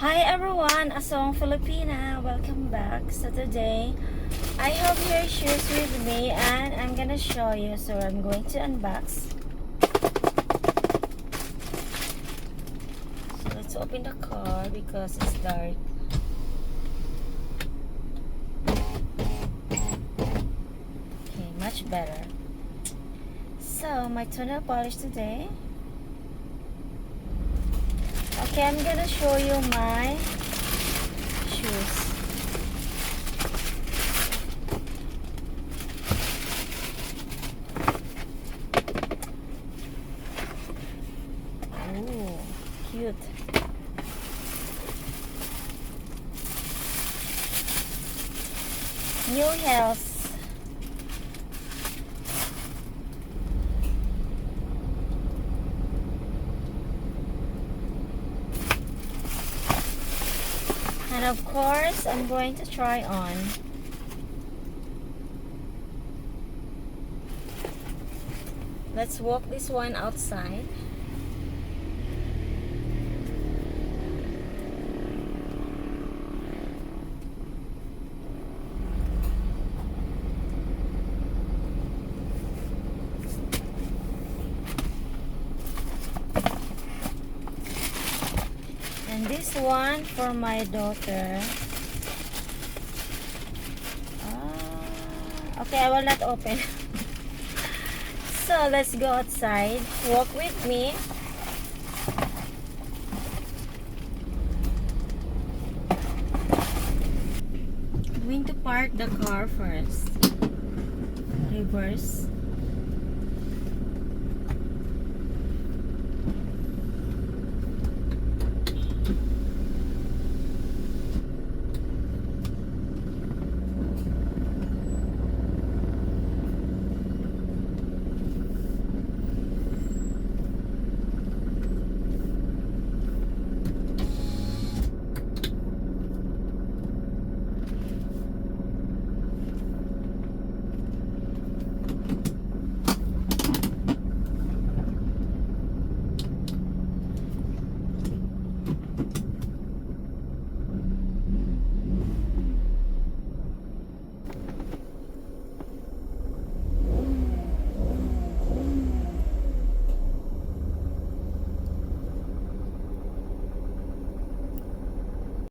Hi everyone, Asong Filipina. Welcome back. So today, I have here shoes with me and I'm gonna show you. So I'm going to unbox. So let's open the car because it's dark. Okay, much better. So my toenail polish today. Okay, I'm gonna show you my shoes. Ooh, cute. New heels. And of course, I'm going to try on. Let's walk this one outside. And this one for my daughter. Okay, I will not open. So let's go outside. Walk with me. I'm going to park the car first. Reverse.